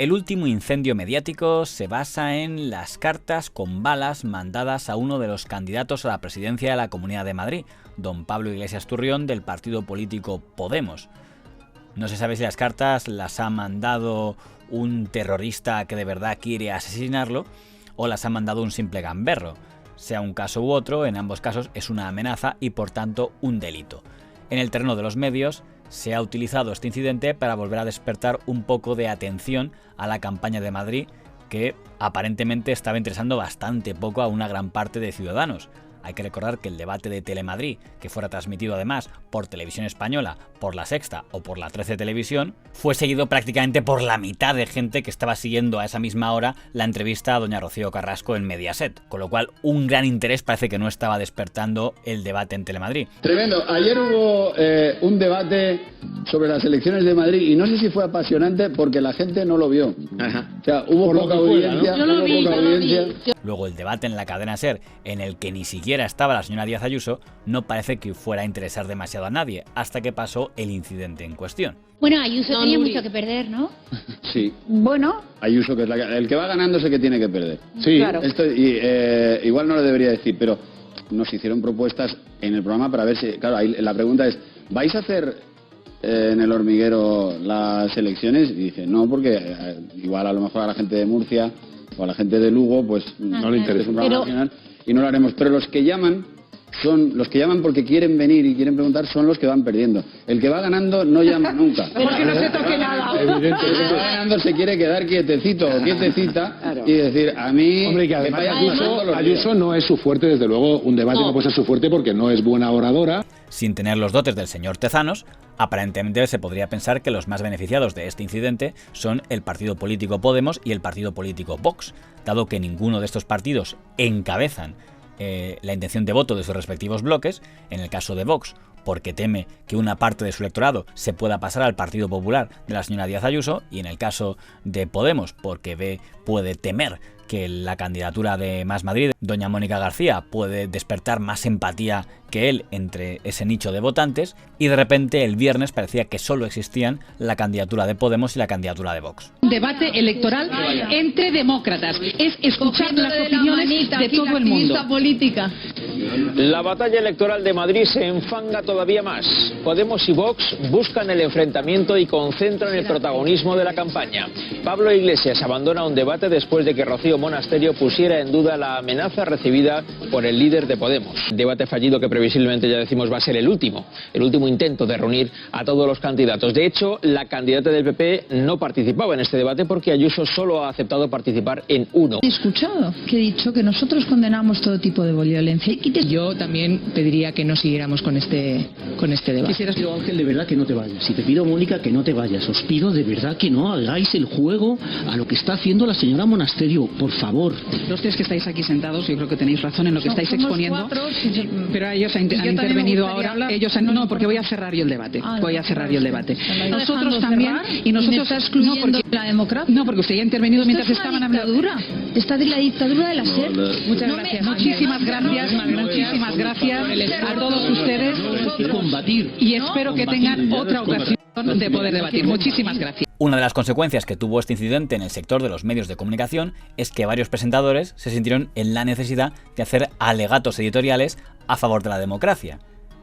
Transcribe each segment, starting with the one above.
El último incendio mediático se basa en las cartas con balas mandadas a uno de los candidatos a la presidencia de la Comunidad de Madrid, don Pablo Iglesias Turrión, del partido político Podemos. No se sabe si las cartas las ha mandado un terrorista que de verdad quiere asesinarlo o las ha mandado un simple gamberro. Sea un caso u otro, en ambos casos es una amenaza y por tanto un delito. En el terreno de los medios se ha utilizado este incidente para volver a despertar un poco de atención a la campaña de Madrid, que aparentemente estaba interesando bastante poco a una gran parte de ciudadanos. Hay que recordar que el debate de Telemadrid, que fuera transmitido además por Televisión Española, por La Sexta o por la 13 Televisión, fue seguido prácticamente por la mitad de gente que estaba siguiendo a esa misma hora la entrevista a doña Rocío Carrasco en Mediaset, con lo cual un gran interés parece que no estaba despertando el debate en Telemadrid. Tremendo. Ayer hubo un debate sobre las elecciones de Madrid y no sé si fue apasionante porque la gente no lo vio. Ajá. O sea, hubo poca audiencia, ¿no? Hubo poca audiencia. Luego el debate en la cadena SER, en el que ni siquiera estaba la señora Díaz Ayuso, no parece que fuera a interesar demasiado a nadie, hasta que pasó el incidente en cuestión. Bueno, Ayuso tenía mucho que perder, ¿no? Sí. Bueno. Ayuso, que es el que va ganando, es el que tiene que perder. Sí. Claro. Esto, igual no lo debería decir, pero nos hicieron propuestas en el programa para ver si... Claro, ahí la pregunta es, ¿vais a hacer en El Hormiguero las elecciones? Y dice, no, porque igual a lo mejor a la gente de Murcia o a la gente de Lugo, pues no le interesa un programa nacional y no lo haremos. Pero los que llaman porque quieren venir y quieren preguntar son los que van perdiendo. El que va ganando no llama nunca. Porque no se toque nada. El que va ganando se quiere quedar quietecito o quietecita y decir, a mí... Hombre, que además Ayuso no es su fuerte, desde luego, un debate no puede ser su fuerte porque no es buena oradora. Sin tener los dotes del señor Tezanos, aparentemente se podría pensar que los más beneficiados de este incidente son el partido político Podemos y el partido político Vox, dado que ninguno de estos partidos encabezan la intención de voto de sus respectivos bloques. En el caso de Vox, porque teme que una parte de su electorado se pueda pasar al Partido Popular de la señora Díaz Ayuso, y en el caso de Podemos, porque puede temer que la candidatura de Más Madrid, doña Mónica García, puede despertar más empatía que él entre ese nicho de votantes, y de repente el viernes parecía que solo existían la candidatura de Podemos y la candidatura de Vox. Debate electoral entre demócratas, es escuchar las opiniones de todo el mundo. Política. La batalla electoral de Madrid se enfanga todavía más. Podemos y Vox buscan el enfrentamiento y concentran el protagonismo de la campaña. Pablo Iglesias abandona un debate después de que Rocío Monasterio pusiera en duda la amenaza recibida por el líder de Podemos. Debate fallido que previsiblemente, ya decimos, va a ser el último intento de reunir a todos los candidatos. De hecho, la candidata del PP no participaba en este debate porque Ayuso solo ha aceptado participar en uno. He escuchado que he dicho que nosotros condenamos todo tipo de violencia. Yo también pediría que no siguiéramos con este debate. Quisieras, Ángel, de verdad que no te vayas. Si te pido, Mónica, que no te vayas. Os pido de verdad que no hagáis el juego a lo que está haciendo la señora Monasterio, por favor. Los tres que estáis aquí sentados, yo creo que tenéis razón en lo que estáis exponiendo. Pero ellos han intervenido ahora. No, porque voy a cerrar yo el debate. Nosotros también. Y nosotros está excluyendo la democracia. No, porque usted ya ha intervenido mientras estaban hablando. Está de la dictadura de la SER. Muchas gracias. Muchísimas gracias a todos ustedes. Y espero que tengan otra ocasión de poder debatir. Muchísimas gracias. Una de las consecuencias que tuvo este incidente en el sector de los medios de comunicación es que varios presentadores se sintieron en la necesidad de hacer alegatos editoriales a favor de la democracia,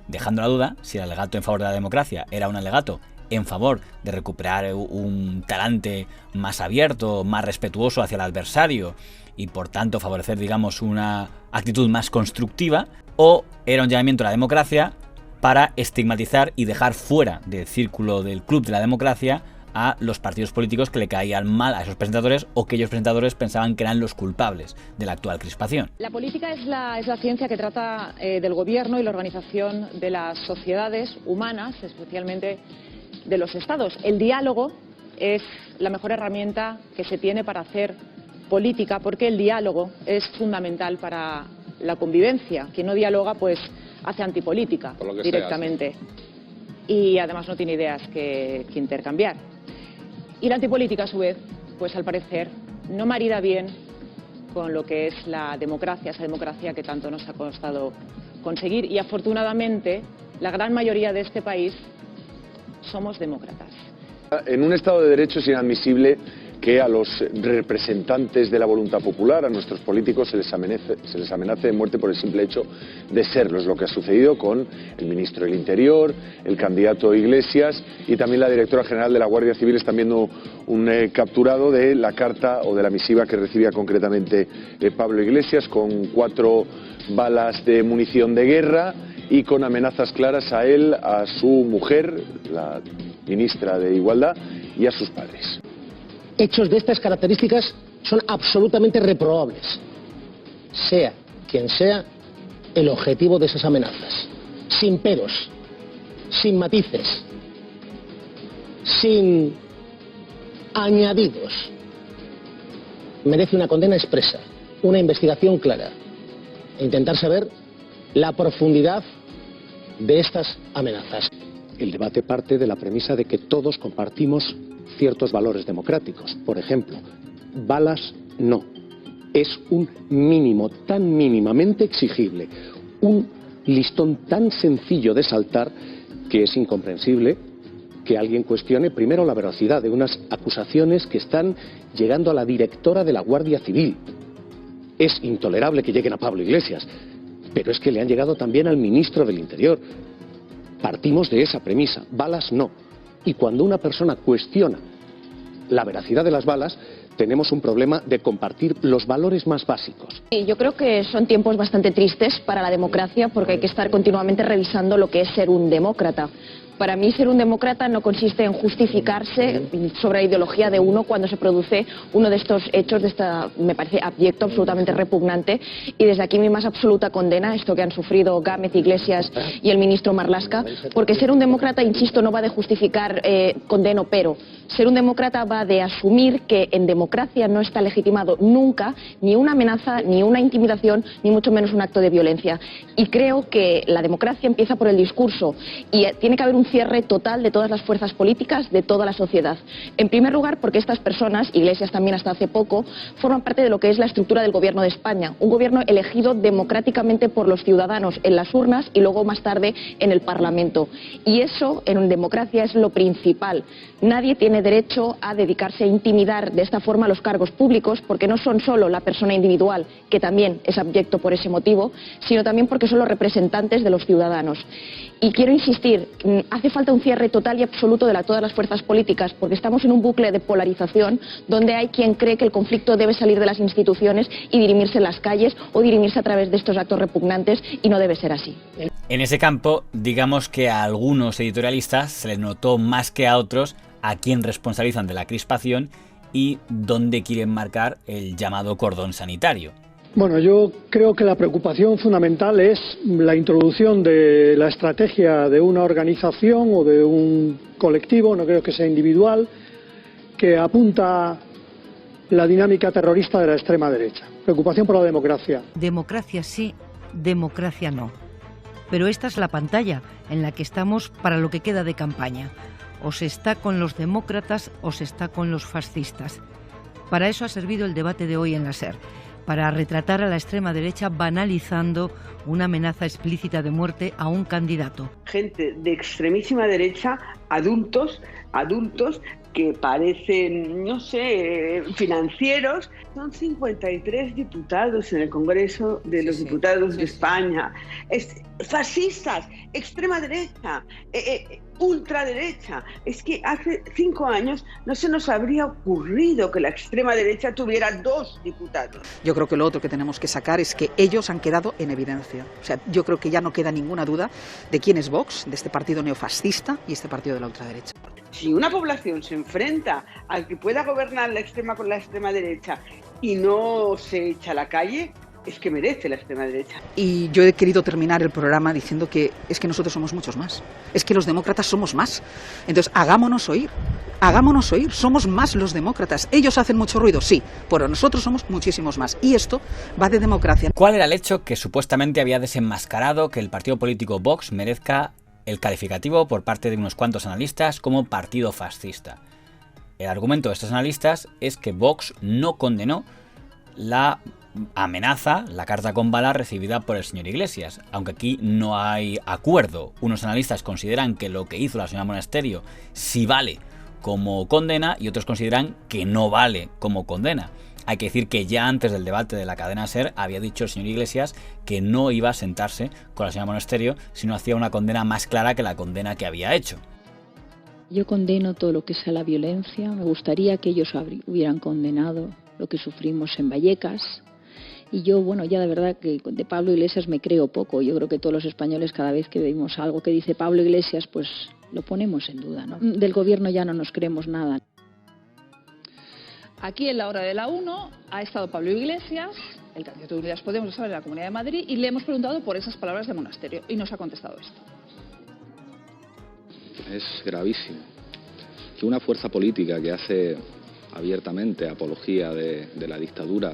dejando la duda si el alegato en favor de la democracia era un alegato en favor de recuperar un talante más abierto, más respetuoso hacia el adversario y por tanto favorecer, digamos, una actitud más constructiva, o era un llamamiento a la democracia para estigmatizar y dejar fuera del círculo del club de la democracia a los partidos políticos que le caían mal a esos presentadores o que ellos presentadores pensaban que eran los culpables de la actual crispación. La política es la ciencia que trata del gobierno y la organización de las sociedades humanas, especialmente de los estados. El diálogo es la mejor herramienta que se tiene para hacer política, porque el diálogo es fundamental para la convivencia. Quien no dialoga, pues hace antipolítica directamente. Y además no tiene ideas que intercambiar. Y la antipolítica, a su vez, pues al parecer no marida bien con lo que es la democracia, esa democracia que tanto nos ha costado conseguir. Y afortunadamente, la gran mayoría de este país somos demócratas. En un Estado de Derecho es inadmisible que a los representantes de la voluntad popular, a nuestros políticos, se les amenace de muerte por el simple hecho de serlo. Es lo que ha sucedido con el ministro del Interior, el candidato Iglesias y también la directora general de la Guardia Civil. Están viendo un capturado de la carta o de la misiva que recibía concretamente Pablo Iglesias, con 4 balas de munición de guerra y con amenazas claras a él, a su mujer, la ministra de Igualdad, y a sus padres. Hechos de estas características son absolutamente reprobables, sea quien sea el objetivo de esas amenazas, sin peros, sin matices, sin añadidos. Merece una condena expresa, una investigación clara e intentar saber la profundidad de estas amenazas. El debate parte de la premisa de que todos compartimos ciertos valores democráticos. Por ejemplo, balas no. Es un mínimo tan mínimamente exigible, un listón tan sencillo de saltar, que es incomprensible que alguien cuestione primero la veracidad de unas acusaciones que están llegando a la directora de la Guardia Civil. Es intolerable que lleguen a Pablo Iglesias, pero es que le han llegado también al ministro del Interior. Partimos de esa premisa, balas no. Y cuando una persona cuestiona la veracidad de las balas, tenemos un problema de compartir los valores más básicos. Yo creo que son tiempos bastante tristes para la democracia, porque hay que estar continuamente revisando lo que es ser un demócrata. Para mí, ser un demócrata no consiste en justificarse sobre la ideología de uno cuando se produce uno de estos hechos, me parece abyecto, absolutamente repugnante, y desde aquí mi más absoluta condena, esto que han sufrido Gámez, Iglesias y el ministro Marlaska, porque ser un demócrata, insisto, no va de justificar condeno, pero ser un demócrata va de asumir que en democracia no está legitimado nunca ni una amenaza, ni una intimidación, ni mucho menos un acto de violencia. Y creo que la democracia empieza por el discurso y tiene que haber un cierre total de todas las fuerzas políticas, de toda la sociedad. En primer lugar, porque estas personas, Iglesias también hasta hace poco, forman parte de lo que es la estructura del gobierno de España, un gobierno elegido democráticamente por los ciudadanos en las urnas y luego más tarde en el Parlamento. Y eso en democracia es lo principal. Nadie tiene derecho a dedicarse a intimidar de esta forma los cargos públicos, porque no son solo la persona individual, que también es abyecto por ese motivo, sino también porque son los representantes de los ciudadanos. Y quiero insistir, hace falta un cierre total y absoluto de todas las fuerzas políticas, porque estamos en un bucle de polarización donde hay quien cree que el conflicto debe salir de las instituciones y dirimirse en las calles o dirimirse a través de estos actos repugnantes, y no debe ser así. En ese campo, digamos que a algunos editorialistas se les notó más que a otros a quién responsabilizan de la crispación y dónde quieren marcar el llamado cordón sanitario. Bueno, yo creo que la preocupación fundamental es la introducción de la estrategia de una organización o de un colectivo, no creo que sea individual, que apunta la dinámica terrorista de la extrema derecha. Preocupación por la democracia. Democracia sí, democracia no. Pero esta es la pantalla en la que estamos para lo que queda de campaña. O se está con los demócratas o se está con los fascistas. Para eso ha servido el debate de hoy en la SER, para retratar a la extrema derecha banalizando una amenaza explícita de muerte a un candidato. Gente de extremísima derecha, adultos que parecen, no sé, financieros. Son 53 diputados en el Congreso de los Diputados de España. Fascistas, extrema derecha, ultraderecha. Es que hace 5 años no se nos habría ocurrido que la extrema derecha tuviera 2 diputados. Yo creo que lo otro que tenemos que sacar es que ellos han quedado en evidencia. O sea, yo creo que ya no queda ninguna duda de quién es Vox, de este partido neofascista y este partido de la ultraderecha. Si una población se enfrenta al que pueda gobernar la extrema con la extrema derecha y no se echa a la calle, es que merece la extrema derecha. Y yo he querido terminar el programa diciendo que es que nosotros somos muchos más. Es que los demócratas somos más. Entonces, hagámonos oír, somos más los demócratas. Ellos hacen mucho ruido, sí, pero nosotros somos muchísimos más. Y esto va de democracia. ¿Cuál era el hecho que supuestamente había desenmascarado que el partido político Vox merezca el calificativo por parte de unos cuantos analistas como partido fascista? El argumento de estos analistas es que Vox no condenó la amenaza, la carta con bala recibida por el señor Iglesias, aunque aquí no hay acuerdo. Unos analistas consideran que lo que hizo la señora Monasterio sí vale como condena y otros consideran que no vale como condena. Hay que decir que ya antes del debate de la cadena SER había dicho el señor Iglesias que no iba a sentarse con la señora Monasterio si no hacía una condena más clara que la condena que había hecho. Yo condeno todo lo que sea la violencia. Me gustaría que ellos hubieran condenado lo que sufrimos en Vallecas. Y yo, bueno, ya de verdad que de Pablo Iglesias me creo poco. Yo creo que todos los españoles, cada vez que vemos algo que dice Pablo Iglesias, pues lo ponemos en duda, ¿no? Del gobierno ya no nos creemos nada. Aquí en la hora de la 1 ha estado Pablo Iglesias, el candidato de Unidas Podemos de la Comunidad de Madrid, y le hemos preguntado por esas palabras de Monasterio y nos ha contestado esto. Es gravísimo que una fuerza política que hace abiertamente apología de la dictadura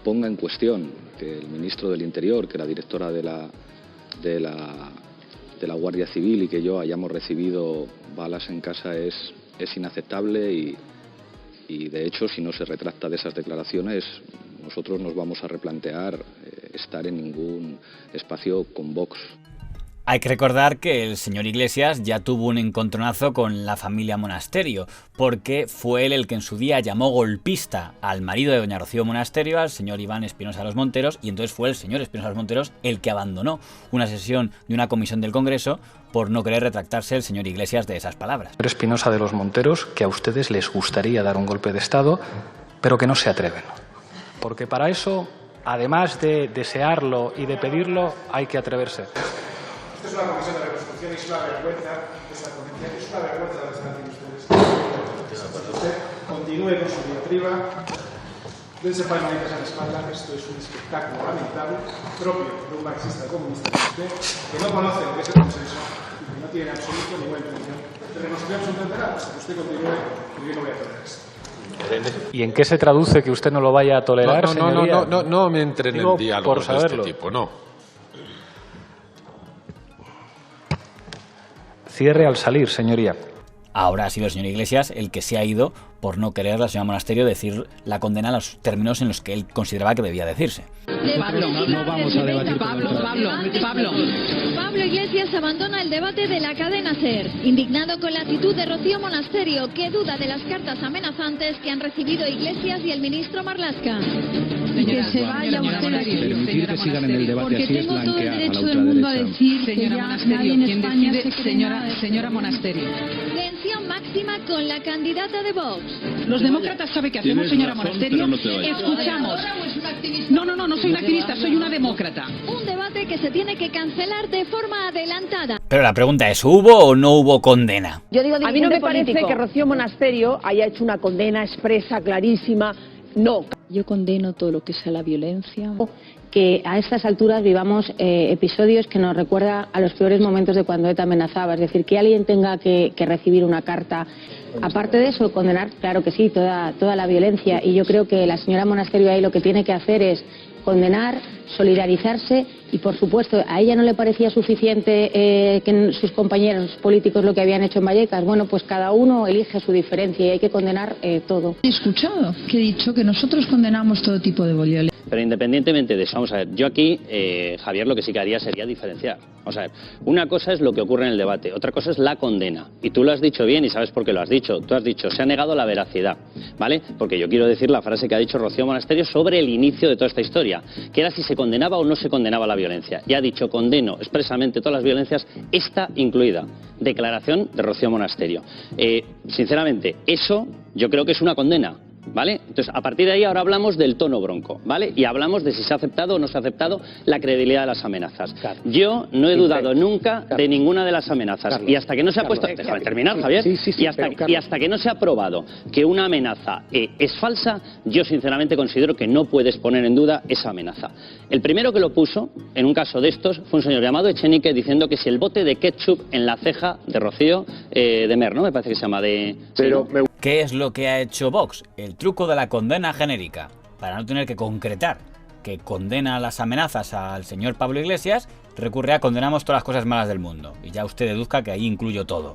ponga en cuestión que el ministro del Interior, que la directora de la Guardia Civil y que yo hayamos recibido balas en casa es inaceptable y de hecho, si no se retracta de esas declaraciones, nosotros nos vamos a replantear estar en ningún espacio con Vox. Hay que recordar que el señor Iglesias ya tuvo un encontronazo con la familia Monasterio, porque fue él el que en su día llamó golpista al marido de doña Rocío Monasterio, al señor Iván Espinosa de los Monteros, y entonces fue el señor Espinosa de los Monteros el que abandonó una sesión de una comisión del Congreso por no querer retractarse el señor Iglesias de esas palabras. Señor Espinosa de los Monteros, que a ustedes les gustaría dar un golpe de Estado, pero que no se atreven. Porque para eso, además de desearlo y de pedirlo, hay que atreverse. Es una comisión de reconstrucción y es una vergüenza esta ponencia, es una vergüenza lo que están haciendo ustedes. Usted continúe con su diatriba, dense palmaditas a la espalda, esto es un espectáculo lamentable, propio de un marxista comunista como usted, que no conoce lo que es el consenso y que no tiene absoluto ninguna intención de reconstruir absolutamente nada, hasta que usted continúe, y yo no voy a tolerar esto. ¿Y en qué se traduce que usted no lo vaya a tolerar, señoría? No me entren en diálogos de este tipo, no. Cierre al salir, señoría. Ahora ha sido el señor Iglesias el que se ha ido por no querer la señora Monasterio decir la condena en los términos en los que él consideraba que debía decirse. Pablo, no vamos a debatir con Pablo Iglesias abandona el debate de la cadena SER, indignado con la actitud de Rocío Monasterio, que duda de las cartas amenazantes que han recibido Iglesias y el ministro Marlaska. Que se vaya usted de aquí. Permitir que sigan en el debate así es blanquear a la derecho del mundo a ultraderecha. decir que ya nadie en España se cree nada. Señora Monasterio. Tensión máxima con la candidata de Vox. Los demócratas saben qué hacemos, señora Monasterio. Escuchamos. No soy una activista, soy una demócrata. Un debate que se tiene que cancelar de forma adelantada. Pero la pregunta es, ¿hubo o no hubo condena? Yo digo, a mí no me parece que Rocío Monasterio haya hecho una condena expresa, clarísima. No. Yo condeno todo lo que sea la violencia. Que a estas alturas vivamos episodios que nos recuerda a los peores momentos de cuando ETA amenazaba. Es decir, que alguien tenga que recibir una carta. Aparte de eso, condenar, claro que sí, toda la violencia. Y yo creo que la señora Monasterio ahí lo que tiene que hacer es condenar, solidarizarse y, por supuesto, ¿a ella no le parecía suficiente que sus compañeros políticos lo que habían hecho en Vallecas? Bueno, pues cada uno elige su diferencia y hay que condenar todo. He escuchado que he dicho que nosotros condenamos todo tipo de violencia. Pero independientemente de eso, vamos a ver, yo aquí, Javier, lo que sí que haría sería diferenciar. Vamos a ver, una cosa es lo que ocurre en el debate, otra cosa es la condena. Y tú lo has dicho bien y sabes por qué lo has dicho. Tú has dicho, se ha negado la veracidad, ¿vale? Porque yo quiero decir la frase que ha dicho Rocío Monasterio sobre el inicio de toda esta historia, que era si se condenaba o no se condenaba la violencia. Ya ha dicho, condeno expresamente todas las violencias, esta incluida. Declaración de Rocío Monasterio. Sinceramente, eso yo creo que es una condena. ¿Vale? Entonces, a partir de ahí ahora hablamos del tono bronco, ¿vale? Y hablamos de si se ha aceptado o no se ha aceptado la credibilidad de las amenazas. Claro. Yo no he dudado nunca de ninguna de las amenazas. Carlos, y hasta que no se ha puesto... Déjame terminar, Javier. Y hasta que no se ha probado que una amenaza es falsa, yo sinceramente considero que no puedes poner en duda esa amenaza. El primero que lo puso, en un caso de estos, fue un señor llamado Echenique diciendo que si el bote de ketchup en la ceja de Rocío de Mer, ¿no? Me parece que se llama de... Pero ¿qué es lo que ha hecho Vox? El truco de la condena genérica, para no tener que concretar que condena las amenazas al señor Pablo Iglesias, recurre a condenamos todas las cosas malas del mundo. Y ya usted deduzca que ahí incluyo todo.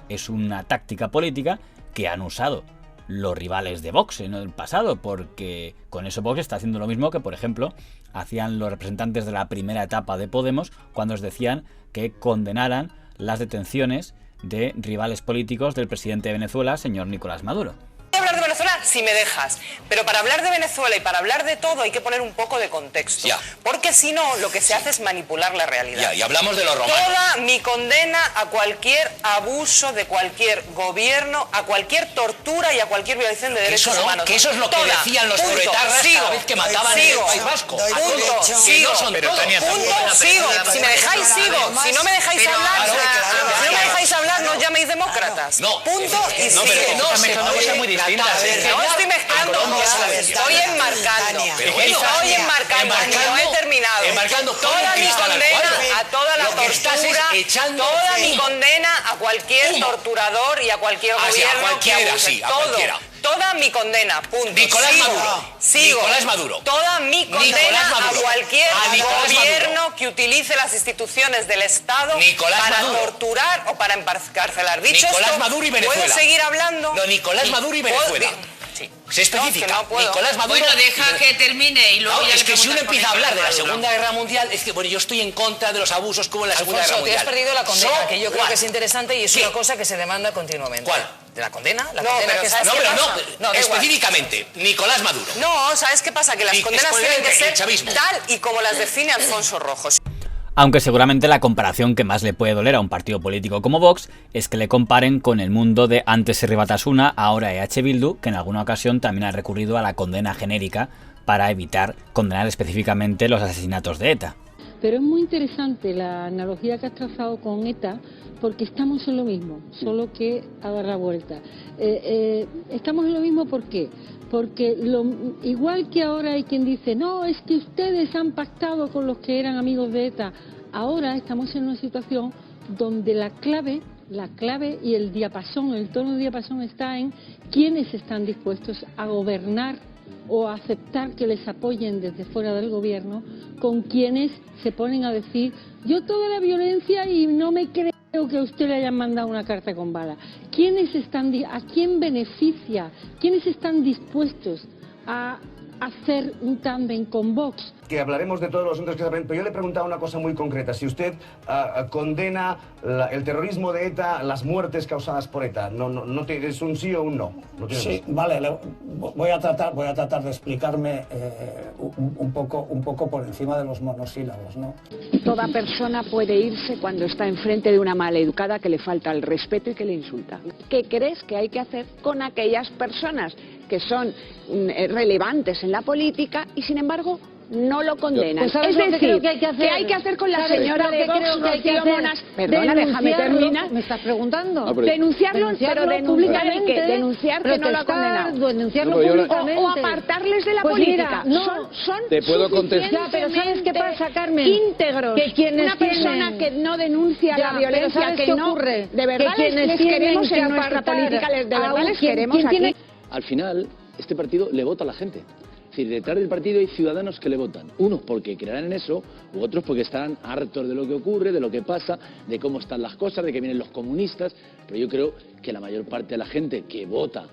Es una táctica política que han usado los rivales de Vox en el pasado, porque con eso Vox está haciendo lo mismo que, por ejemplo, hacían los representantes de la primera etapa de Podemos cuando os decían que condenaran las detenciones de rivales políticos del presidente de Venezuela, señor Nicolás Maduro. Hablar de Venezuela si me dejas, pero para hablar de Venezuela y para hablar de todo hay que poner un poco de contexto, porque si no lo que se hace es manipular la realidad. Y hablamos de los romanos. Toda mi condena a cualquier abuso de cualquier gobierno, a cualquier tortura y a cualquier violación de derechos humanos. Que eso es lo que decían los proetarras cada vez que mataban en el País Vasco. Sigo. Si me dejáis sigo, si no me dejáis hablar, no os llaméis demócratas. Punto y sigo. No estoy mezclando cosas, estoy enmarcando, no he terminado. Toda mi condena a toda la tortura, toda mi condena a cualquier torturador y a cualquier gobierno que abuse. Toda mi condena, punto. Nicolás Maduro. Toda mi condena a cualquier gobierno que utilice las instituciones del Estado para torturar o para encarcelar. Dicho Nicolás Maduro y Venezuela. ¿Puedo seguir hablando? No, Nicolás Maduro y Venezuela. Se especifica. Nicolás Maduro. Bueno, deja que termine y luego ya. Es que si uno empieza a hablar de la Segunda Guerra Mundial, es que bueno, yo estoy en contra de los abusos como en la Segunda Guerra Mundial. Te has perdido la condena, que yo creo que es interesante y es una cosa que se demanda continuamente. ¿Cuál? ¿De la condena? No, específicamente, Nicolás Maduro. No, ¿sabes qué pasa? Que las condenas tienen que ser tal y como las define Alfonso Rojos. Aunque seguramente la comparación que más le puede doler a un partido político como Vox es que le comparen con el mundo de antes Herri Batasuna, ahora EH Bildu, que en alguna ocasión también ha recurrido a la condena genérica para evitar condenar específicamente los asesinatos de ETA. Pero es muy interesante la analogía que has trazado con ETA, porque estamos en lo mismo, solo que a dar la vuelta. Estamos en lo mismo, ¿por qué? Porque igual que ahora hay quien dice, no, es que ustedes han pactado con los que eran amigos de ETA, ahora estamos en una situación donde la clave y el diapasón, el tono de diapasón está en quiénes están dispuestos a gobernar o a aceptar que les apoyen desde fuera del gobierno, con quienes se ponen a decir, yo toda la violencia y no me creo que a usted le hayan mandado una carta con bala. ¿A quién beneficia? ¿Quiénes están dispuestos a hacer un tándem con Vox? Que hablaremos de todos los asuntos que se ven, pero yo le preguntaba una cosa muy concreta. Si usted condena el terrorismo de ETA, las muertes causadas por ETA, no ¿es un sí o un no? Sí, vale, voy a tratar de explicarme un poco por encima de los monosílabos, ¿no? Toda persona puede irse cuando está enfrente de una maleducada que le falta el respeto y que le insulta. ¿Qué crees que hay que hacer con aquellas personas que son relevantes en la política y sin embargo no lo condenan? Pues es decir, ¿qué hay que hacer con la señora de Vox, Rocío Monas? Perdona, déjame terminar. ¿Me estás preguntando? Denunciarlo, pero denunciar que no lo ha condenado. Denunciarlo públicamente. O apartarles de la política. Son te puedo contestar. Pero ¿sabes qué pasa, Carmen? Íntegros. Una persona que no denuncia la violencia, que no... De verdad les queremos en nuestra política, de verdad les queremos aquí. Al final, este partido le vota a la gente. Es decir, detrás del partido hay ciudadanos que le votan. Unos porque creerán en eso, u otros porque estarán hartos de lo que ocurre, de lo que pasa, de cómo están las cosas, de que vienen los comunistas. Pero yo creo que la mayor parte de la gente que vota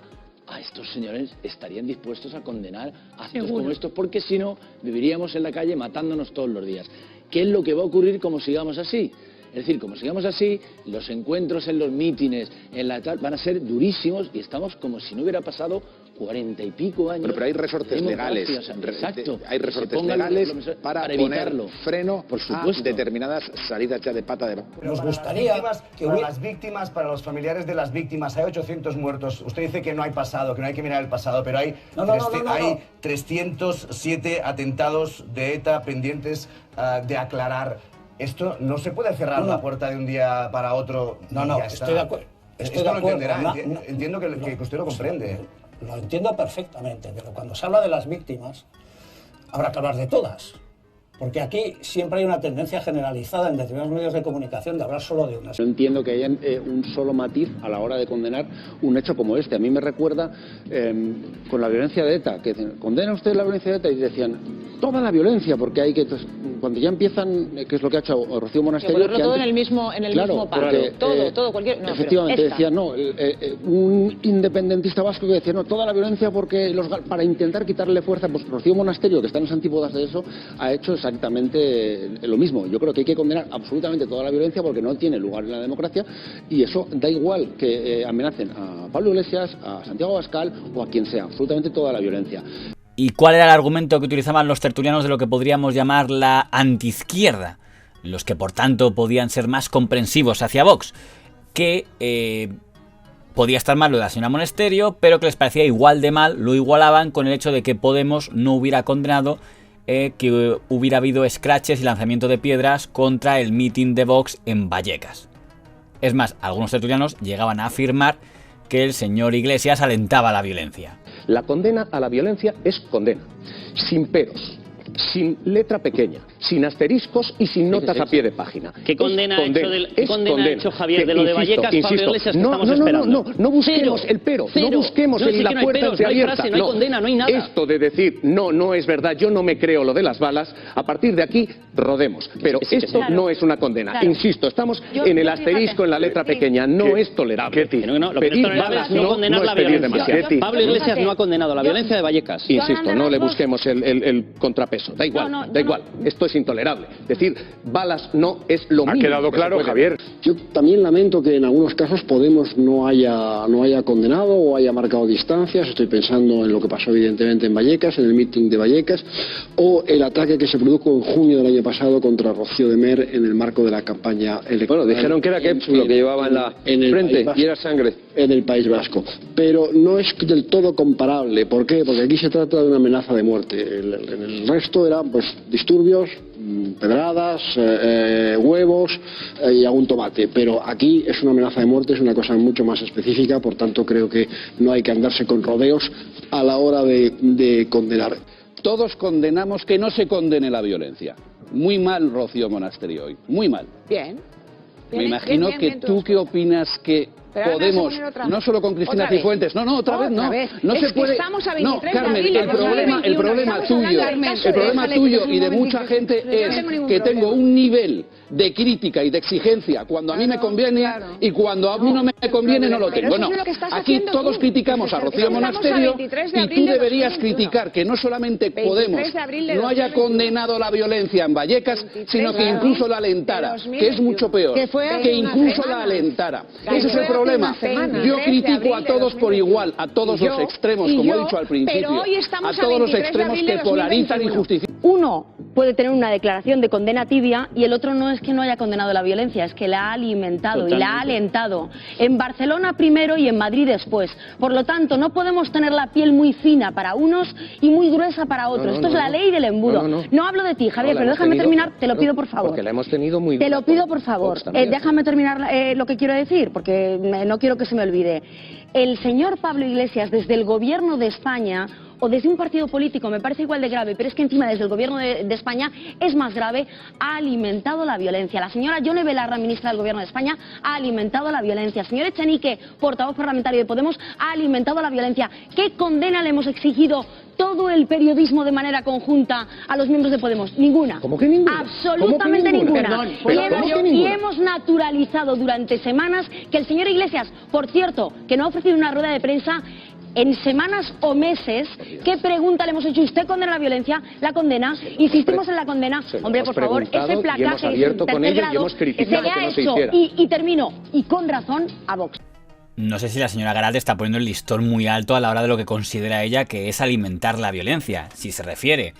a estos señores estarían dispuestos a condenar actos como estos, porque si no, viviríamos en la calle matándonos todos los días. ¿Qué es lo que va a ocurrir como sigamos así? Es decir, como sigamos así, los encuentros en los mítines, en la tal, van a ser durísimos y estamos como si no hubiera pasado 40 y pico años. Pero hay resortes legales. Exacto. Hay resortes legales para evitarlo. Poner freno por supuesto a determinadas salidas ya de pata de... Nos gustaría que para las víctimas, para los familiares de las víctimas, hay 800 muertos. Usted dice que no hay pasado, que no hay que mirar el pasado, pero hay, hay 307 atentados de ETA pendientes de aclarar. Esto no se puede cerrar la puerta de un día para otro. Estoy de acuerdo. Esto lo entenderá. Entiendo que usted lo comprende. Lo entiendo perfectamente, pero cuando se habla de las víctimas, habrá que hablar de todas. Porque aquí siempre hay una tendencia generalizada en determinados medios de comunicación de hablar solo de unas. No entiendo que haya un solo matiz a la hora de condenar un hecho como este. A mí me recuerda con la violencia de ETA, que dicen, ¿condena usted la violencia de ETA? Y decían, toda la violencia, porque hay que... Entonces, cuando ya empiezan, que es lo que ha hecho Rocío Monasterio... Ponerlo todo en el mismo palo, todo, cualquier... No, efectivamente, decían, no, un independentista vasco que decía, no, toda la violencia porque para intentar quitarle fuerza, pues Rocío Monasterio, que está en las antípodas de eso, ha hecho exactamente lo mismo. Yo creo que hay que condenar absolutamente toda la violencia porque no tiene lugar en la democracia, y eso da igual que amenacen a Pablo Iglesias, a Santiago Abascal o a quien sea, absolutamente toda la violencia. ¿Y cuál era el argumento que utilizaban los tertulianos de lo que podríamos llamar la antiizquierda? Los que por tanto podían ser más comprensivos hacia Vox, que podía estar mal lo de la señora Monasterio, pero que les parecía igual de mal, lo igualaban con el hecho de que Podemos no hubiera condenado que hubiera habido escraches y lanzamiento de piedras contra el mitin de Vox en Vallecas. Es más, algunos tertulianos llegaban a afirmar que el señor Iglesias alentaba la violencia. La condena a la violencia es condena, sin peros, sin letra pequeña, sin asteriscos y sin notas a pie de página. ¿Qué condena ha hecho Javier de lo de Vallecas, Pablo Iglesias, que estamos esperando? No busquemos el pero, no busquemos la puerta entreabierta. No hay condena, no hay nada. Esto de decir, no es verdad, yo no me creo lo de las balas, a partir de aquí rodemos. Pero esto no es una condena. Claro. Insisto, estamos en el asterisco, en la letra pequeña, no es tolerable. Pedir balas no condenar la violencia. Pablo Iglesias no ha condenado la violencia de Vallecas. Insisto, no le busquemos el contrapeso. Da igual, esto es intolerable. Es decir, balas no es lo mismo. Ha quedado claro, Javier. Yo también lamento que en algunos casos Podemos no haya condenado o haya marcado distancias. Estoy pensando en lo que pasó evidentemente en Vallecas, en el mitin de Vallecas, o el ataque que se produjo en junio del año pasado contra Rocío de Mer en el marco de la campaña electoral. Bueno, dijeron que era ketchup lo que llevaba en el frente y era sangre. En el País Vasco. Pero no es del todo comparable. ¿Por qué? Porque aquí se trata de una amenaza de muerte. En el resto eran pues disturbios, pedradas, huevos y algún tomate. Pero aquí es una amenaza de muerte, es una cosa mucho más específica, por tanto creo que no hay que andarse con rodeos a la hora de condenar. Todos condenamos que no se condene la violencia. Muy mal, Rocío Monasterio, hoy. Muy mal. Bien. Me imagino que tú qué opinas que Podemos, no solo con Cristina Cifuentes, otra vez. No se puede. No, Carmen, el problema tuyo y de mucha gente es que tengo un nivel de crítica y de exigencia cuando a mí me conviene y cuando a mí no me conviene no lo tengo. No, aquí todos criticamos a Rocío Monasterio y tú deberías criticar que no solamente Podemos no haya condenado la violencia en Vallecas, sino que incluso la alentara, que es mucho peor, que incluso la alentara. Ese es el problema. Yo critico a todos por igual, a todos los extremos, como he dicho al principio, a todos los extremos que polarizan y justifican. Uno puede tener una declaración de condena tibia y el otro no es que no haya condenado la violencia, es que la ha alimentado. Totalmente. Y la ha alentado. En Barcelona primero y en Madrid después. Por lo tanto, no podemos tener la piel muy fina para unos y muy gruesa para otros. Esto es la ley del embudo. No hablo de ti, Javier, pero déjame terminar, te lo pido por favor. Porque la hemos tenido muy Te lo pido por favor. Déjame terminar lo que quiero decir, porque no quiero que se me olvide. El señor Pablo Iglesias, desde el gobierno de España o desde un partido político, me parece igual de grave, pero es que encima desde el gobierno de España es más grave, ha alimentado la violencia. La señora Yone Belarra, ministra del gobierno de España, ha alimentado la violencia. El señor Echenique, portavoz parlamentario de Podemos, ha alimentado la violencia. ¿Qué condena le hemos exigido todo el periodismo de manera conjunta a los miembros de Podemos? Ninguna. ¿Cómo que ninguna? Absolutamente ninguna. Y hemos naturalizado durante semanas que el señor Iglesias, por cierto, que no ha ofrecido una rueda de prensa en semanas o meses, ¿qué pregunta le hemos hecho? ¿Usted condena la violencia? ¿La condena? Insistimos en la condena. Hombre, por favor, ese placaje en tercer grado se le ha hecho, y termino, y con razón, a Vox. No sé si la señora Garat está poniendo el listón muy alto a la hora de lo que considera ella que es alimentar la violencia. Si se refiere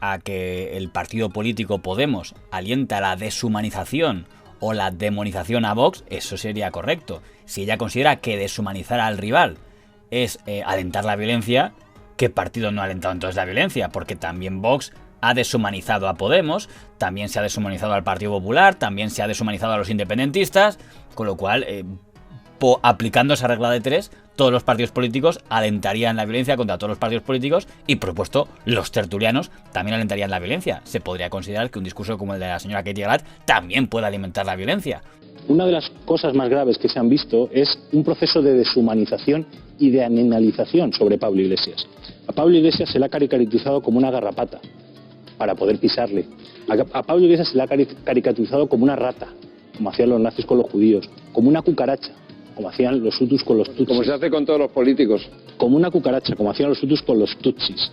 a que el partido político Podemos alienta la deshumanización o la demonización a Vox, eso sería correcto. Si ella considera que deshumanizar al rival es alentar la violencia, ¿qué partido no ha alentado entonces la violencia? Porque también Vox ha deshumanizado a Podemos, también se ha deshumanizado al Partido Popular, también se ha deshumanizado a los independentistas, con lo cual, aplicando esa regla de tres, todos los partidos políticos alentarían la violencia contra todos los partidos políticos y, por supuesto, los tertulianos también alentarían la violencia. Se podría considerar que un discurso como el de la señora Katie Garat también puede alimentar la violencia. Una de las cosas más graves que se han visto es un proceso de deshumanización y de animalización sobre Pablo Iglesias. A Pablo Iglesias se le ha caricaturizado como una garrapata para poder pisarle. A Pablo Iglesias se le ha caricaturizado como una rata, como hacían los nazis con los judíos, como una cucaracha, como hacían los hutus con los tutsis. Como se hace con todos los políticos. Como una cucaracha, como hacían los hutus con los tutsis.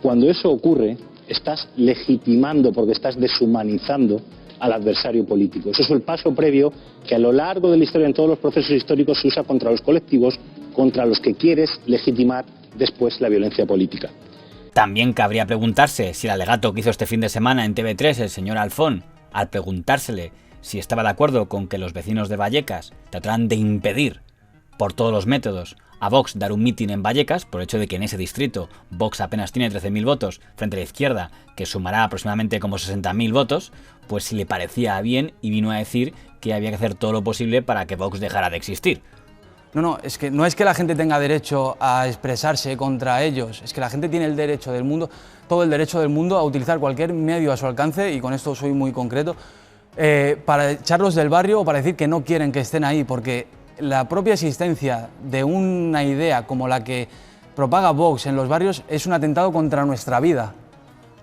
Cuando eso ocurre, estás legitimando, porque estás deshumanizando al adversario político. Eso es el paso previo que a lo largo de la historia, en todos los procesos históricos, se usa contra los colectivos, contra los que quieres legitimar después la violencia política. También cabría preguntarse si el alegato que hizo este fin de semana en TV3 el señor Alfón, al preguntársele si estaba de acuerdo con que los vecinos de Vallecas trataran de impedir por todos los métodos a Vox dar un mitin en Vallecas, por el hecho de que en ese distrito Vox apenas tiene 13.000 votos frente a la izquierda, que sumará aproximadamente como 60.000 votos, pues si le parecía bien y vino a decir que había que hacer todo lo posible para que Vox dejara de existir. No es que la gente tenga derecho a expresarse contra ellos, es que la gente tiene el derecho del mundo, todo el derecho del mundo a utilizar cualquier medio a su alcance, y con esto soy muy concreto, para echarlos del barrio o para decir que no quieren que estén ahí, porque la propia existencia de una idea como la que propaga Vox en los barrios es un atentado contra nuestra vida,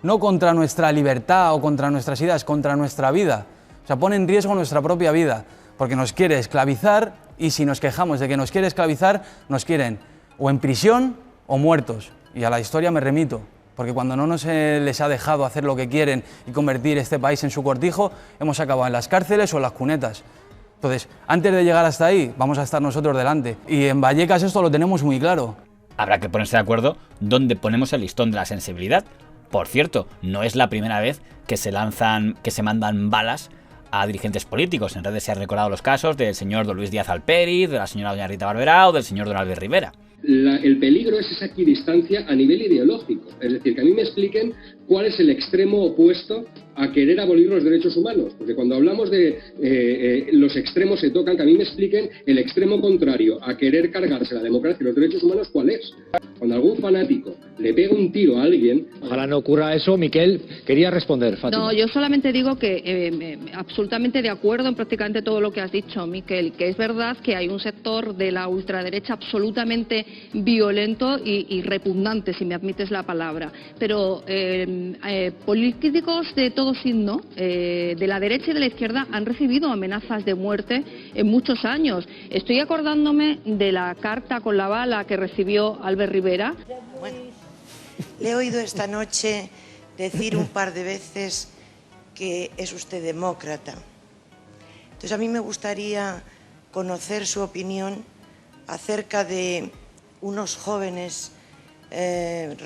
no contra nuestra libertad o contra nuestras ideas, contra nuestra vida. O sea, pone en riesgo nuestra propia vida, porque nos quiere esclavizar, y si nos quejamos de que nos quiere esclavizar, nos quieren o en prisión o muertos. Y a la historia me remito, porque cuando no nos les ha dejado hacer lo que quieren y convertir este país en su cortijo, hemos acabado en las cárceles o en las cunetas. Entonces, antes de llegar hasta ahí, vamos a estar nosotros delante. Y en Vallecas esto lo tenemos muy claro. Habrá que ponerse de acuerdo dónde ponemos el listón de la sensibilidad. Por cierto, no es la primera vez que se mandan balas a dirigentes políticos. En redes se han recordado los casos del señor don Luis Díaz Alpériz, de la señora doña Rita Barberá o del señor don Albert Rivera. El peligro es esa equidistancia a nivel ideológico. Es decir, que a mí me expliquen cuál es el extremo opuesto a querer abolir los derechos humanos. Porque cuando hablamos de los extremos se tocan, que a mí me expliquen el extremo contrario a querer cargarse la democracia y los derechos humanos, ¿cuál es? Cuando algún fanático le pega un tiro a alguien... Ojalá no ocurra eso. Miquel, quería responder, Fátima. No, yo solamente digo que absolutamente de acuerdo en prácticamente todo lo que has dicho, Miquel, que es verdad que hay un sector de la ultraderecha absolutamente violento y repugnante, si me admites la palabra, pero políticos de todo signo, de la derecha y de la izquierda, han recibido amenazas de muerte en muchos años. Estoy acordándome de la carta con la bala que recibió Albert Rivera. Bueno, le he oído esta noche decir un par de veces que es usted demócrata. Entonces a mí me gustaría conocer su opinión acerca de unos jóvenes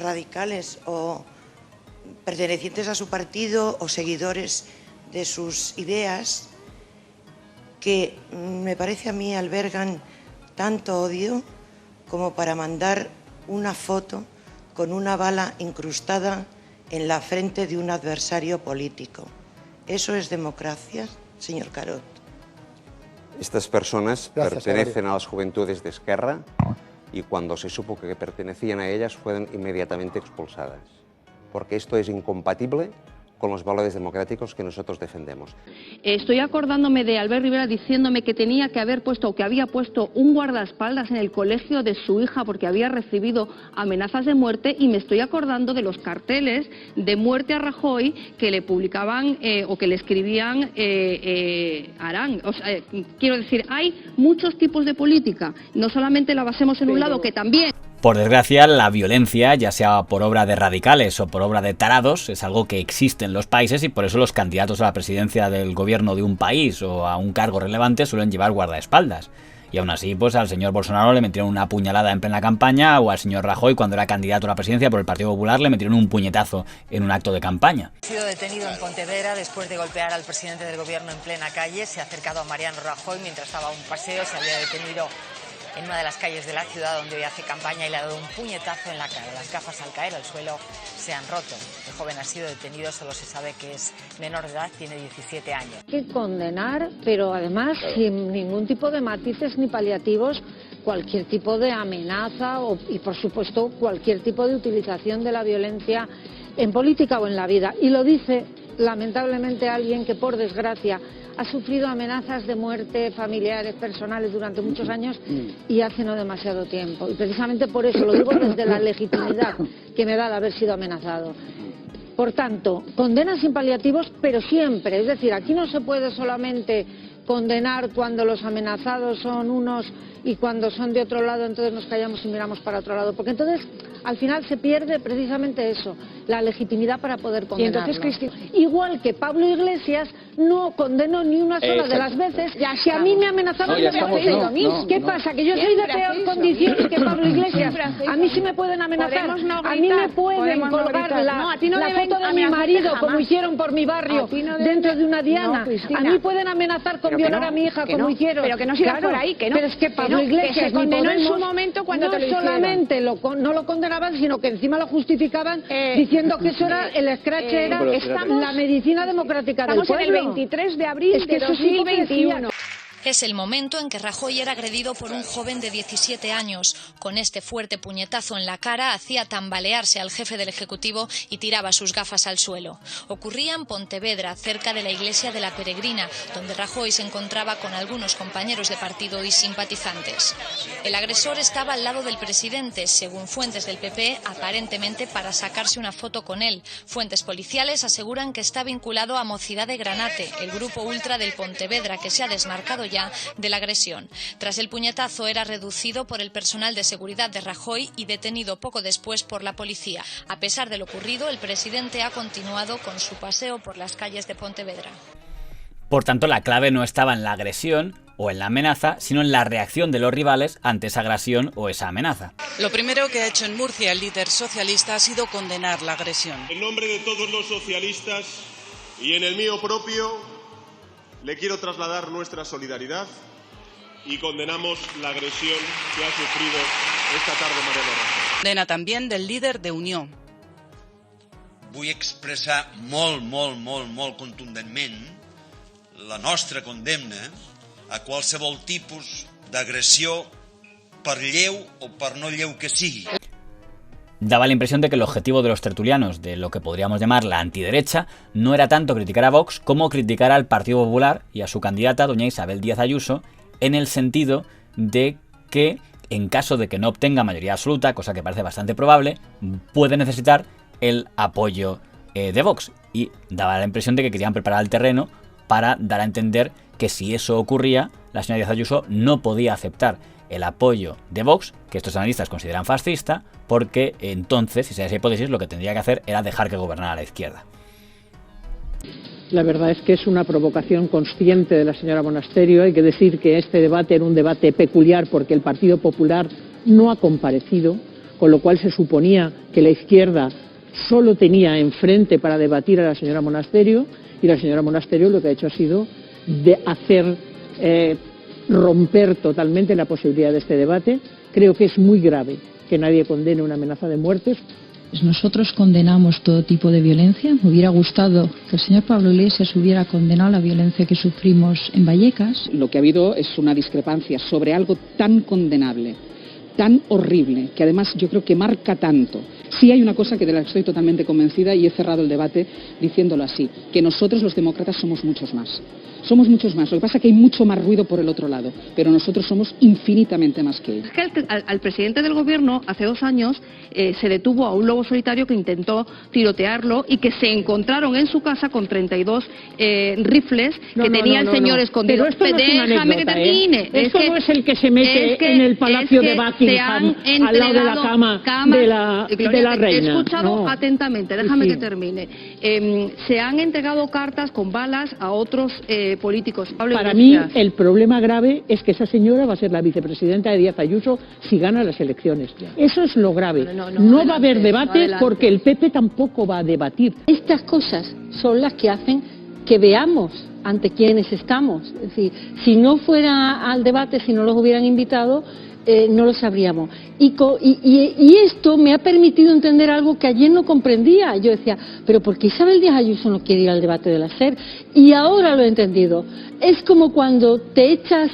radicales o pertenecientes a su partido o seguidores de sus ideas que me parece a mí albergan tanto odio como para mandar una foto con una bala incrustada en la frente de un adversario político. ¿Eso es democracia, señor Carod? Estas personas pertenecen a las juventudes de Esquerra y cuando se supo que pertenecían a ellas fueron inmediatamente expulsadas, porque esto es incompatible con los valores democráticos que nosotros defendemos. Estoy acordándome de Albert Rivera diciéndome que tenía que haber puesto o que había puesto un guardaespaldas en el colegio de su hija porque había recibido amenazas de muerte, y me estoy acordando de los carteles de muerte a Rajoy que le publicaban o que le escribían Arán. O sea, quiero decir, hay muchos tipos de política, no solamente la basemos en un lado, que también... Por desgracia, la violencia, ya sea por obra de radicales o por obra de tarados, es algo que existe en los países, y por eso los candidatos a la presidencia del gobierno de un país o a un cargo relevante suelen llevar guardaespaldas. Y aún así, pues al señor Bolsonaro le metieron una puñalada en plena campaña, o al señor Rajoy, cuando era candidato a la presidencia por el Partido Popular, le metieron un puñetazo en un acto de campaña. Ha sido detenido en Pontevedra después de golpear al presidente del gobierno en plena calle. Se ha acercado a Mariano Rajoy mientras estaba a un paseo. Se había detenido en una de las calles de la ciudad donde hoy hace campaña y le ha dado un puñetazo en la cara. Las gafas al caer al suelo se han roto. El joven ha sido detenido, solo se sabe que es menor de edad, tiene 17 años. Hay que condenar, pero además sin ningún tipo de matices ni paliativos, cualquier tipo de amenaza y por supuesto cualquier tipo de utilización de la violencia en política o en la vida. Y lo dice lamentablemente alguien que por desgracia ha sufrido amenazas de muerte familiares, personales durante muchos años y hace no demasiado tiempo. Y precisamente por eso lo digo desde la legitimidad que me da de haber sido amenazado. Por tanto, condena sin paliativos, pero siempre. Es decir, aquí no se puede solamente condenar cuando los amenazados son unos y cuando son de otro lado entonces nos callamos y miramos para otro lado. Porque entonces al final se pierde precisamente eso, la legitimidad para poder condenarlo. Igual que Pablo Iglesias no condenó ni una sola de las veces, si a mí me amenazaban de hacer ¿qué pasa? ¿Que yo soy de peor condición que Pablo Iglesias? A mí sí me pueden amenazar, a mí me pueden colgar la foto de mi marido, como hicieron por mi barrio, dentro de una diana. A mí pueden amenazar con violar a mi hija, como hicieron. Pero que no siga por ahí, que no. Pero es que Pablo Iglesias se condenó en su momento cuando te lo hicieron. No solamente no lo condenaban, sino que encima lo justificaban diciendo que eso era, el escrache era la medicina democrática del pueblo. Estamos en el 23 de abril de 2021. Es el momento en que Rajoy era agredido por un joven de 17 años. Con este fuerte puñetazo en la cara hacía tambalearse al jefe del Ejecutivo y tiraba sus gafas al suelo. Ocurría en Pontevedra, cerca de la iglesia de la Peregrina, donde Rajoy se encontraba con algunos compañeros de partido y simpatizantes. El agresor estaba al lado del presidente, según fuentes del PP, aparentemente para sacarse una foto con él. Fuentes policiales aseguran que está vinculado a Mocidade Granate, el grupo ultra del Pontevedra que se ha desmarcado ya de la agresión. Tras el puñetazo era reducido por el personal de seguridad de Rajoy y detenido poco después por la policía. A pesar de lo ocurrido, el presidente ha continuado con su paseo por las calles de Pontevedra. Por tanto, la clave no estaba en la agresión o en la amenaza, sino en la reacción de los rivales ante esa agresión o esa amenaza. Lo primero que ha hecho en Murcia el líder socialista ha sido condenar la agresión. En nombre de todos los socialistas y en el mío propio, le quiero trasladar nuestra solidaridad y condenamos la agresión que ha sufrido esta tarde Mariano Rajoy. Condena también del líder de Unió. Vull expressar molt contundentment la nostra condemna a qualsevol tipus d'agressió per lleu o per no lleu que sigui. Daba la impresión de que el objetivo de los tertulianos, de lo que podríamos llamar la antiderecha, no era tanto criticar a Vox como criticar al Partido Popular y a su candidata, doña Isabel Díaz Ayuso, en el sentido de que, en caso de que no obtenga mayoría absoluta, cosa que parece bastante probable, puede necesitar el apoyo de Vox. Y daba la impresión de que querían preparar el terreno para dar a entender que si eso ocurría, la señora Díaz Ayuso no podía aceptar el apoyo de Vox, que estos analistas consideran fascista, porque entonces, si se da esa hipótesis, lo que tendría que hacer era dejar que gobernara la izquierda. La verdad es que es una provocación consciente de la señora Monasterio. Hay que decir que este debate era un debate peculiar porque el Partido Popular no ha comparecido, con lo cual se suponía que la izquierda solo tenía enfrente para debatir a la señora Monasterio, y la señora Monasterio lo que ha hecho ha sido de hacer romper totalmente la posibilidad de este debate. Creo que es muy grave que nadie condene una amenaza de muerte. Nosotros condenamos todo tipo de violencia. Me hubiera gustado que el señor Pablo Iglesias hubiera condenado la violencia que sufrimos en Vallecas. Lo que ha habido es una discrepancia sobre algo tan condenable, tan horrible, que además yo creo que marca tanto. Sí hay una cosa que de la que estoy totalmente convencida y he cerrado el debate diciéndolo así, que nosotros los demócratas somos muchos más. Somos muchos más. Lo que pasa es que hay mucho más ruido por el otro lado, pero nosotros somos infinitamente más que ellos. Es que al presidente del gobierno hace 2 años se detuvo a un lobo solitario que intentó tirotearlo y que se encontraron en su casa con 32 rifles que tenía el señor escondido. Pero esto no es una Déjame que termine. Esto no es el que se mete en el palacio de Buckingham al lado de la cama de la reina. He escuchado atentamente, déjame que termine. Se han entregado cartas con balas a otros políticos. Para mí el problema grave es que esa señora va a ser la vicepresidenta de Díaz Ayuso si gana las elecciones. Eso es lo grave. No va a haber debate porque el PP tampoco va a debatir. Estas cosas son las que hacen que veamos ante quiénes estamos. Es decir, si no fuera al debate, si no los hubieran invitado, no lo sabríamos. Y esto me ha permitido entender algo que ayer no comprendía. Yo decía, pero ¿por qué Isabel Díaz Ayuso no quiere ir al debate de la SER? Y ahora lo he entendido. Es como cuando te echas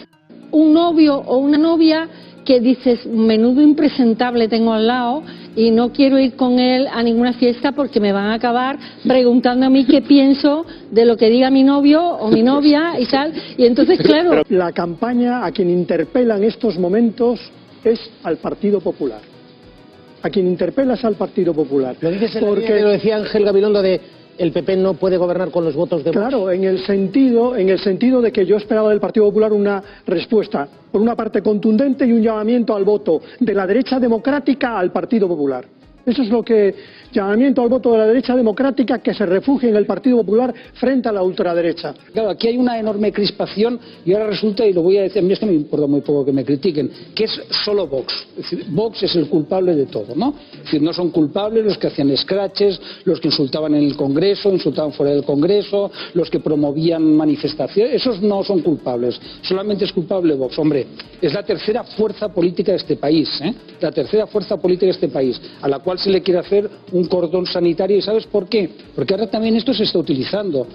un novio o una novia que dices, menudo impresentable tengo al lado y no quiero ir con él a ninguna fiesta porque me van a acabar preguntando a mí qué pienso de lo que diga mi novio o mi novia y tal. Y entonces, claro... La campaña a quien interpela en estos momentos es al Partido Popular. A quien interpela es al Partido Popular. Lo dices en porque lo decía Ángel Gabilondo de el PP no puede gobernar con los votos de Vox. Claro, en el sentido de que yo esperaba del Partido Popular una respuesta, por una parte contundente y un llamamiento al voto de la derecha democrática al Partido Popular. Eso es lo que llamamiento al voto de la derecha democrática que se refugie en el Partido Popular frente a la ultraderecha. Claro, aquí hay una enorme crispación y ahora resulta, y lo voy a decir, a mí es que me importa muy poco que me critiquen, que es solo Vox. Es decir, Vox es el culpable de todo, ¿no? Es decir, no son culpables los que hacían scratches, los que insultaban en el Congreso, insultaban fuera del Congreso, los que promovían manifestaciones, esos no son culpables, solamente es culpable Vox. Hombre, es la tercera fuerza política de este país, ¿eh? La tercera fuerza política de este país, a la cual se le quiere hacer un cordón sanitario. ¿Y sabes por qué? Porque ahora también esto se está utilizando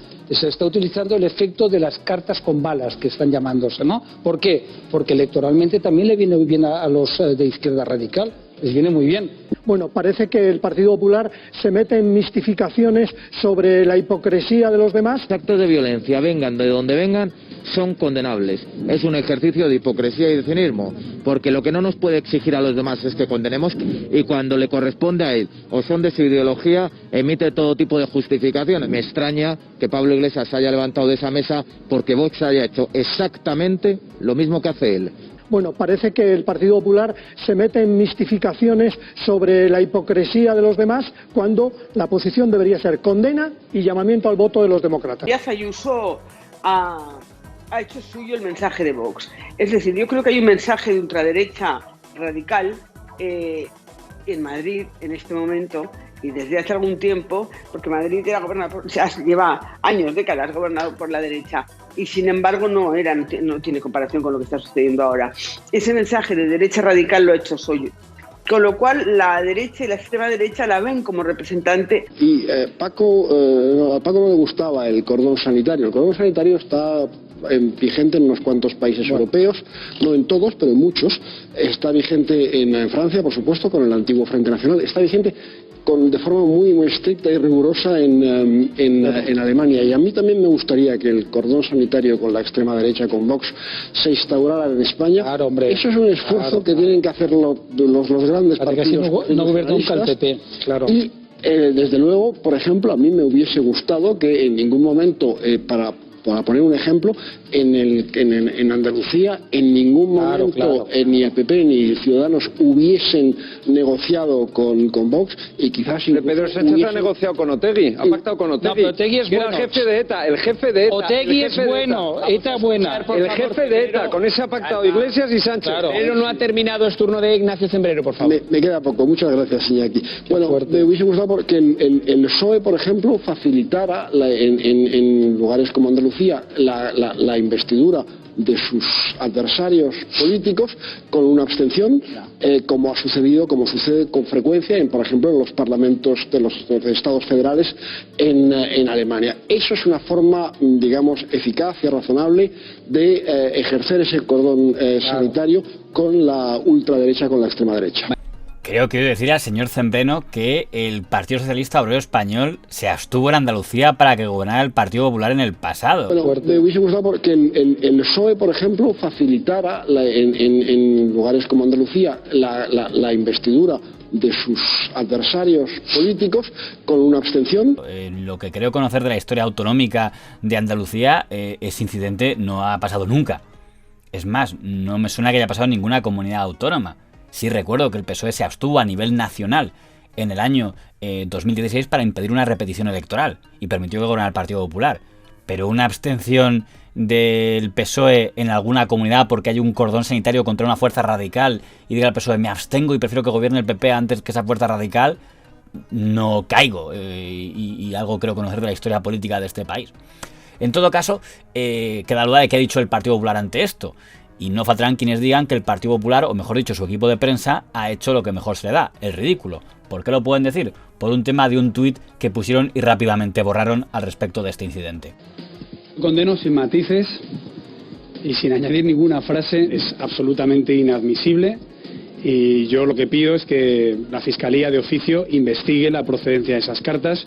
el efecto de las cartas con balas, que están llamándose, ¿no? ¿Por qué? Porque electoralmente también le viene muy bien a los de izquierda radical, les viene muy bien. Bueno, parece que el Partido Popular se mete en mistificaciones sobre la hipocresía de los demás. Actos de violencia, vengan de donde vengan, son condenables. Es un ejercicio de hipocresía y de cinismo, porque lo que no nos puede exigir a los demás es que condenemos, y cuando le corresponde a él o son de su ideología, emite todo tipo de justificaciones. Me extraña que Pablo Iglesias se haya levantado de esa mesa porque Vox haya hecho exactamente lo mismo que hace él. Bueno, parece que el Partido Popular se mete en mistificaciones sobre la hipocresía de los demás, cuando la posición debería ser condena y llamamiento al voto de los demócratas. Díaz Ayuso ha hecho suyo el mensaje de Vox. Es decir, yo creo que hay un mensaje de ultraderecha radical en Madrid en este momento, y desde hace algún tiempo, porque Madrid era gobernado lleva años, décadas gobernado por la derecha, y sin embargo no tiene comparación con lo que está sucediendo ahora. Ese mensaje de derecha radical lo ha hecho suyo. Con lo cual la derecha y la extrema derecha la ven como representante. Y a Paco no le gustaba el cordón sanitario. El cordón sanitario está vigente en unos cuantos países europeos, no en todos, pero en muchos. Está vigente en Francia, por supuesto, con el antiguo Frente Nacional. Está vigente de forma muy estricta y rigurosa en Alemania. Y a mí también me gustaría que el cordón sanitario con la extrema derecha, con Vox, se instaurara en España. Claro, hombre. Eso es un esfuerzo que tienen que hacer los grandes partidos. No gobierna nunca el PP, claro. Y desde luego, por ejemplo, a mí me hubiese gustado que en ningún momento, para poner un ejemplo, en Andalucía en ningún momento ni el PP ni Ciudadanos hubiesen negociado con Vox, y quizás Pedro Sánchez ha negociado con Otegi, ha pactado con Otegi. No, pero Otegi es bueno. Era el jefe de ETA, el jefe de ETA. Otegi es bueno, ETA buena. El jefe de ETA, con ese ha pactado Iglesias y Sánchez. Claro. Pero no ha terminado el turno de Ignacio Zembrero, por favor. Me queda poco, muchas gracias, Iñaki. Bueno, me hubiese gustado que el PSOE, por ejemplo, facilitara en lugares como Andalucía la investidura de sus adversarios políticos con una abstención, como sucede con frecuencia por ejemplo, en los parlamentos de los estados federales en Alemania. Eso es una forma, digamos, eficaz y razonable de ejercer ese cordón sanitario con la ultraderecha, con la extrema derecha. Creo que he oído decir al señor Zembreno que el Partido Socialista Obrero Español se abstuvo en Andalucía para que gobernara el Partido Popular en el pasado. Bueno, me hubiese gustado que el PSOE, por ejemplo, facilitara en lugares como Andalucía la investidura de sus adversarios políticos con una abstención. Lo que creo conocer de la historia autonómica de Andalucía, ese incidente no ha pasado nunca. Es más, no me suena que haya pasado en ninguna comunidad autónoma. Sí recuerdo que el PSOE se abstuvo a nivel nacional en el año 2016 para impedir una repetición electoral y permitió que gobernara el Partido Popular. Pero una abstención del PSOE en alguna comunidad porque hay un cordón sanitario contra una fuerza radical y diga al PSOE me abstengo y prefiero que gobierne el PP antes que esa fuerza radical, no caigo. Y algo creo conocer de la historia política de este país. En todo caso, queda duda de qué ha dicho el Partido Popular ante esto. Y no faltarán quienes digan que el Partido Popular, o mejor dicho, su equipo de prensa, ha hecho lo que mejor se le da, el ridículo. ¿Por qué lo pueden decir? Por un tema de un tuit que pusieron y rápidamente borraron al respecto de este incidente. Condeno sin matices y sin añadir ninguna frase, es absolutamente inadmisible. Y yo lo que pido es que la Fiscalía de Oficio investigue la procedencia de esas cartas.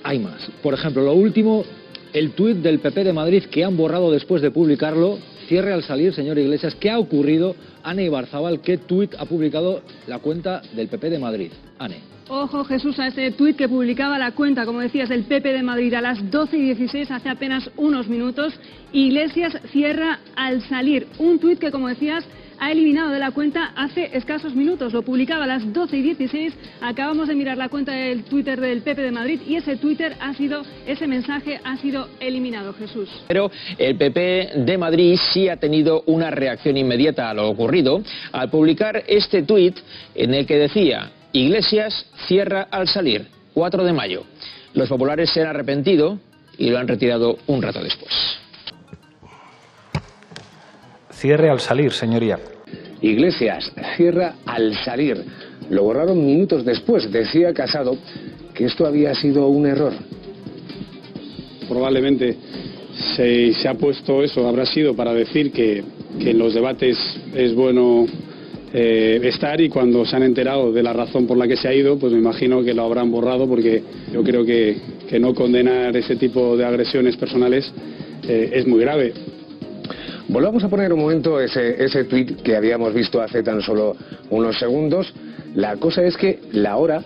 Hay más. Por ejemplo, lo último, el tuit del PP de Madrid que han borrado después de publicarlo. Cierre al salir, señor Iglesias. ¿Qué ha ocurrido? Ana Ibarzábal, ¿qué tuit ha publicado la cuenta del PP de Madrid? Ane. Ojo, Jesús, a ese tuit que publicaba la cuenta, como decías, del PP de Madrid a las 12:16, hace apenas unos minutos. Iglesias cierra al salir. Un tuit que, como decías, ha eliminado de la cuenta hace escasos minutos. Lo publicaba a las 12:16. Acabamos de mirar la cuenta del Twitter del PP de Madrid y ese mensaje ha sido eliminado, Jesús. Pero el PP de Madrid sí ha tenido una reacción inmediata a lo ocurrido al publicar este tuit en el que decía: Iglesias cierra al salir, 4 de mayo. Los populares se han arrepentido y lo han retirado un rato después. Cierre al salir, señoría. Iglesias cierra al salir. Lo borraron minutos después. Decía Casado que esto había sido un error. Probablemente se ha puesto eso, habrá sido para decir que en los debates es bueno estar, y cuando se han enterado de la razón por la que se ha ido, pues me imagino que lo habrán borrado, porque yo creo que no condenar ese tipo de agresiones personales es muy grave. Volvamos a poner un momento ese tuit que habíamos visto hace tan solo unos segundos. La cosa es que la hora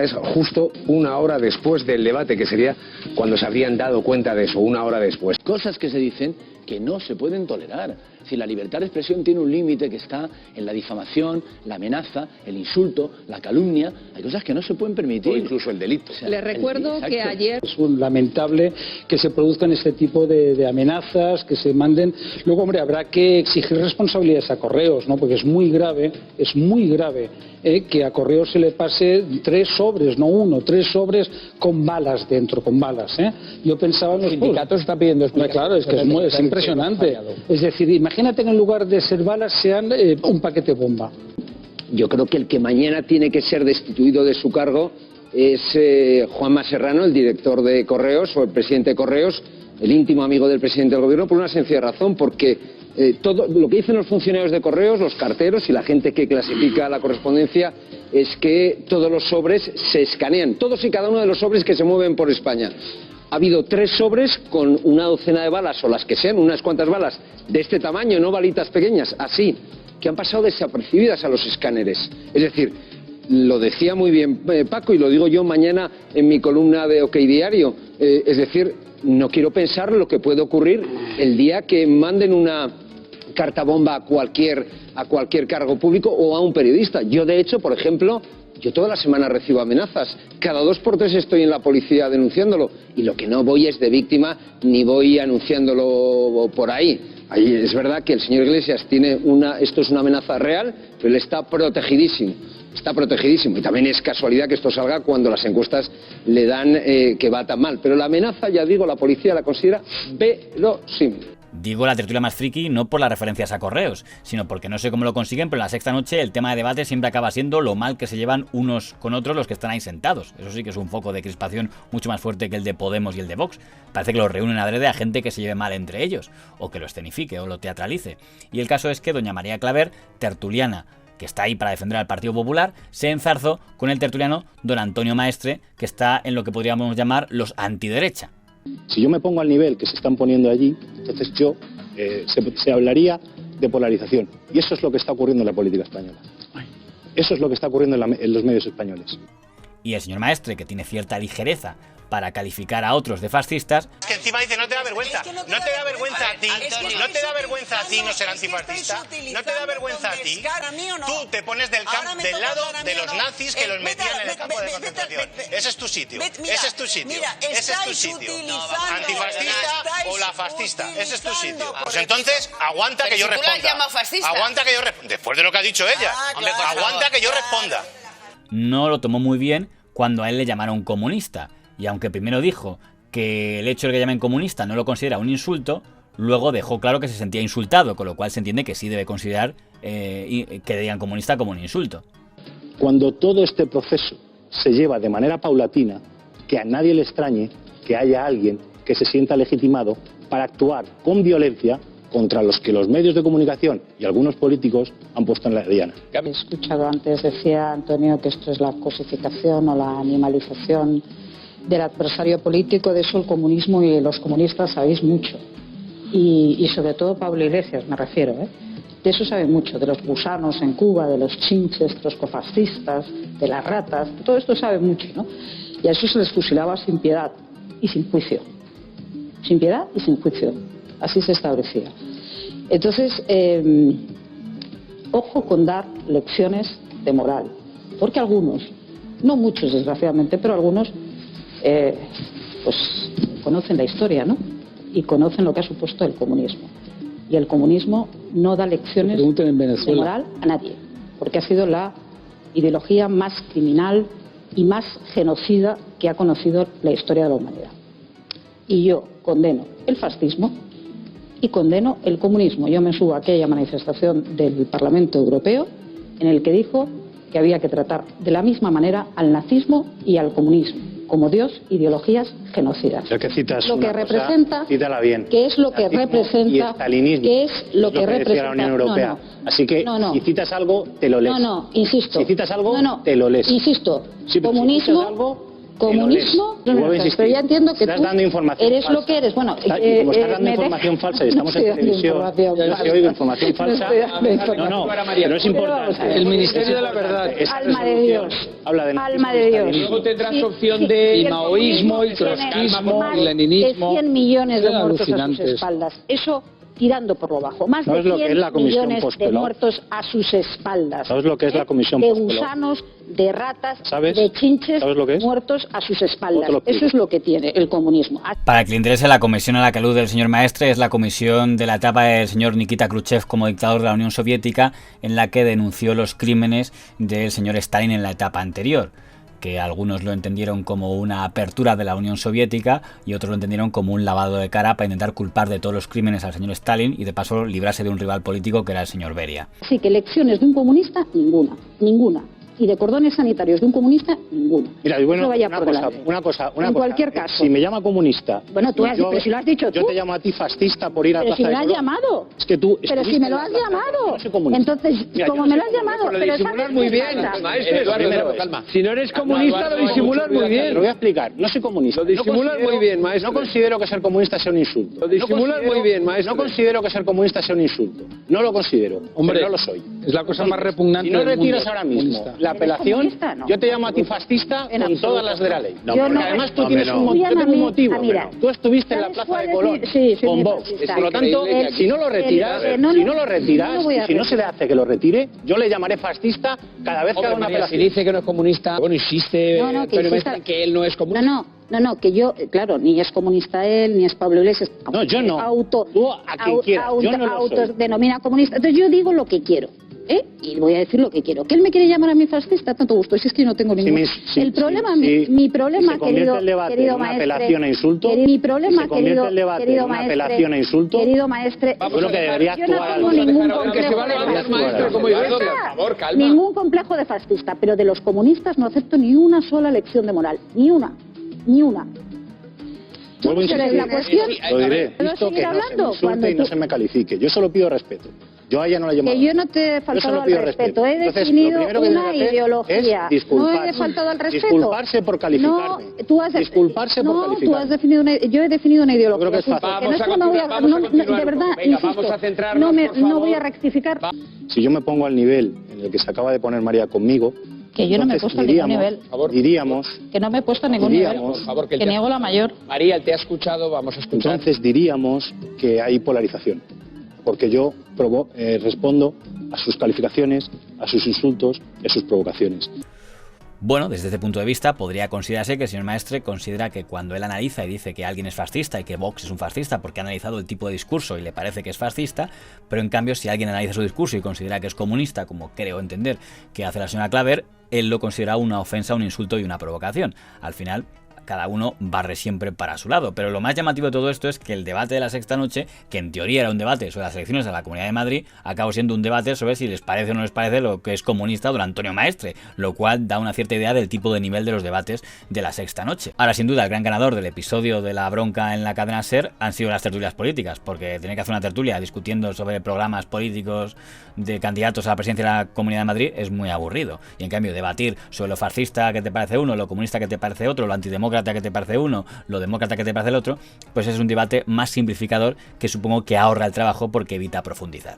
es justo una hora después del debate, que sería cuando se habrían dado cuenta de eso, una hora después. Cosas que se dicen que no se pueden tolerar. Si la libertad de expresión tiene un límite que está en la difamación, la amenaza, el insulto, la calumnia, hay cosas que no se pueden permitir. O incluso el delito. O sea, les recuerdo que ayer... Es lamentable que se produzcan este tipo de amenazas, que se manden. Luego, hombre, habrá que exigir responsabilidades a Correos, ¿no? Porque es muy grave que a Correos se le pase 3 sobres, no 1, 3 sobres con balas dentro, con balas. Yo pensaba en los sindicatos están pidiendo explicaciones. Claro, es que es impresionante. Es decir, imagínate que en lugar de ser balas sean un paquete bomba. Yo creo que el que mañana tiene que ser destituido de su cargo es Juanma Serrano, el director de Correos, o el presidente de Correos, el íntimo amigo del presidente del gobierno, por una sencilla razón, porque todo lo que dicen los funcionarios de Correos, los carteros y la gente que clasifica la correspondencia, es que todos los sobres se escanean, todos y cada uno de los sobres que se mueven por España. Ha habido 3 sobres con una docena de balas, o las que sean, unas cuantas balas de este tamaño, no balitas pequeñas, así, que han pasado desapercibidas a los escáneres. Es decir, lo decía muy bien Paco, y lo digo yo mañana en mi columna de OK Diario, es decir, no quiero pensar lo que puede ocurrir el día que manden una carta bomba a cualquier cargo público o a un periodista. Yo, de hecho, por ejemplo, yo toda la semana recibo amenazas. Cada 2 por 3 estoy en la policía denunciándolo. Y lo que no voy es de víctima, ni voy anunciándolo por ahí. Ahí es verdad que el señor Iglesias tiene esto es una amenaza real, pero él está protegidísimo. Está protegidísimo. Y también es casualidad que esto salga cuando las encuestas le dan que va tan mal. Pero la amenaza, ya digo, la policía la considera verosímil. Digo la tertulia más friki no por las referencias a Correos, sino porque no sé cómo lo consiguen, pero en la sexta noche el tema de debate siempre acaba siendo lo mal que se llevan unos con otros los que están ahí sentados. Eso sí que es un foco de crispación mucho más fuerte que el de Podemos y el de Vox. Parece que los reúnen adrede a gente que se lleve mal entre ellos, o que lo escenifique o lo teatralice. Y el caso es que doña María Claver, tertuliana, que está ahí para defender al Partido Popular, se enzarzó con el tertuliano don Antonio Maestre, que está en lo que podríamos llamar los antiderecha. Si yo me pongo al nivel que se están poniendo allí, entonces se hablaría de polarización. Y eso es lo que está ocurriendo en la política española. Eso es lo que está ocurriendo en los medios españoles. Y el señor Maestre, que tiene cierta ligereza para calificar a otros de fascistas. Es que encima dice, no te da vergüenza. No te da vergüenza a ti. No te da vergüenza a ti no ser antifascista. No te da vergüenza a ti. Tú te pones del lado de los nazis que los metían en el campo de concentración. Ese es tu sitio. Ese es tu sitio. Ese es tu sitio. Antifascista o la fascista. Ese es tu sitio. Pues entonces, aguanta que yo responda. Aguanta que yo responda. Después de lo que ha dicho ella. Aguanta que yo responda. No lo tomó muy bien cuando a él le llamaron comunista. Y aunque primero dijo que el hecho de que llamen comunista no lo considera un insulto, luego dejó claro que se sentía insultado, con lo cual se entiende que sí debe considerar que digan comunista como un insulto. Cuando todo este proceso se lleva de manera paulatina, que a nadie le extrañe que haya alguien que se sienta legitimado para actuar con violencia contra los que los medios de comunicación y algunos políticos han puesto en la diana. He escuchado antes, decía Antonio, que esto es la cosificación o la animalización del adversario político. De eso el comunismo y los comunistas sabéis mucho. Y sobre todo Pablo Iglesias, me refiero, De eso sabe mucho, de los gusanos en Cuba, de los chinches trotskofascistas, de las ratas, todo esto sabe mucho, ¿no? Y a eso se les fusilaba sin piedad y sin juicio. Sin piedad y sin juicio. Así se establecía. Entonces, ojo con dar lecciones de moral. Porque algunos, no muchos desgraciadamente, pero algunos, pues conocen la historia, ¿no? Y conocen lo que ha supuesto el comunismo. Y el comunismo no da lecciones de moral a nadie, porque ha sido la ideología más criminal y más genocida que ha conocido la historia de la humanidad. Y yo condeno el fascismo y condeno el comunismo. Yo me subo a aquella manifestación del Parlamento Europeo en el que dijo que había que tratar de la misma manera al nazismo y al comunismo, como Dios, ideologías genocidas. Ya que citas lo que representa, cítala bien. ¿Qué es lo que representa? Y estalinismo, ¿Qué es lo que representa la Unión Europea? Así que si citas algo, te lo lees. Insisto. Si citas algo, te lo lees. Insisto, Sí, comunismo, pero ya entiendo que estás tú dando información eres falsa. lo que eres. Bueno, como estás dando información falsa y estamos en televisión, yo si oigo información falsa, pero es importante. El Ministerio de la Verdad. Alma de Dios. Habla de alma de Dios. Luego tendrás opción de maoísmo y trotskismo y leninismo. 100 millones de muertos a sus espaldas. Eso tirando por lo bajo. Más de 100 millones de muertos a sus espaldas. ¿Sabes lo que es la comisión de Pospeló? gusanos, de ratas, ¿Sabes? de chinches ¿Lo muertos a sus espaldas. Eso es lo que tiene el comunismo. Para el que le interese, la comisión a la que alude el señor Maestre es la comisión de la etapa del señor Nikita Khrushchev como dictador de la Unión Soviética, en la que denunció los crímenes del señor Stalin en la etapa anterior, que algunos lo entendieron como una apertura de la Unión Soviética y otros lo entendieron como un lavado de cara para intentar culpar de todos los crímenes al señor Stalin y de paso librarse de un rival político que era el señor Beria. Así que lecciones de un comunista, ninguna. Y de cordones sanitarios de un comunista, ninguna. Mira, y bueno, no vaya una cosa. En cualquier caso. Si me llama comunista. Bueno, tú has, pero si lo has dicho tú. Yo te llamo a ti fascista por ir a Pero si me lo has llamado. Es que tú. Pero si me lo has llamado. Entonces, mira, como me lo has llamado. Lo disimulas muy bien, maestro. Eduardo, calma. Si no eres comunista, lo disimulas muy bien. Te lo voy a explicar. No soy comunista. Lo disimulas muy bien, maestro. No considero que ser comunista sea un insulto. Lo disimulas muy bien, maestro. No considero que ser comunista sea un insulto. No lo considero. Hombre, no lo soy. Es la cosa más repugnante del mundo. Si no del retiras ahora mismo la apelación, yo te llamo a ti fascista con todas las de la ley. Porque además tú tienes un motivo. Tú estuviste en la Plaza de Colón con Vox. Por lo tanto, si no lo retiras, y si no se le hace que lo retire, yo le llamaré fascista cada vez que haga una apelación. Si dice que no es comunista, bueno, insiste que él no es comunista. No, que yo, claro, ni es comunista él, ni es Pablo Iglesias. No, yo no. Tú a quien quieras, yo no lo soy. Autodenomina comunista. Entonces yo digo lo que quiero. Y voy a decir lo que quiero. ¿Que él me quiere llamar a mi fascista? Tanto gusto. Si es que yo no tengo ningún... el problema, mi problema, querido maestre... Mi problema, querido maestre... Lo que debería actuar... Ningún complejo de fascista, pero de los comunistas no acepto ni una sola lección de moral. Ni una. Vuelvo a insistir, la cuestión, lo diré, visto que no se me insulte y no se me califique. Yo solo pido respeto. Yo a ella no la llamo. Que yo no te he faltado al respeto. He definido una ideología. No he faltado al respeto. Disculparse por calificarme. Disculparse por calificarme. Tú has definido yo he definido una ideología. Creo que es fácil. De verdad, insisto, no voy a rectificar. Si yo me pongo al nivel en el que se acaba de poner María conmigo, que yo no me he puesto a ningún nivel. Diríamos... Que no me he puesto a ningún nivel. Que niego la mayor. María, te ha escuchado, vamos a escuchar. Entonces diríamos que hay polarización. Porque yo respondo a sus calificaciones, a sus insultos y a sus provocaciones. Bueno, desde este punto de vista podría considerarse que el señor Maestre considera que cuando él analiza y dice que alguien es fascista y que Vox es un fascista porque ha analizado el tipo de discurso y le parece que es fascista, pero en cambio si alguien analiza su discurso y considera que es comunista, como creo entender que hace la señora Klaver, él lo considera una ofensa, un insulto y una provocación. Al final, cada uno barre siempre para su lado. Pero lo más llamativo de todo esto es que el debate de la sexta noche, que en teoría era un debate sobre las elecciones de la Comunidad de Madrid, acabó siendo un debate sobre si les parece o no les parece lo que es comunista don Antonio Maestre, lo cual da una cierta idea del tipo de nivel de los debates de la sexta noche. Ahora, sin duda, el gran ganador del episodio de la bronca en la cadena SER han sido las tertulias políticas, porque tener que hacer una tertulia discutiendo sobre programas políticos de candidatos a la presidencia de la Comunidad de Madrid es muy aburrido. Y en cambio, debatir sobre lo fascista que te parece uno, lo comunista que te parece otro, lo antidemócrata que te parece uno, lo demócrata que te parece el otro, pues es un debate más simplificador que supongo que ahorra el trabajo porque evita profundizar.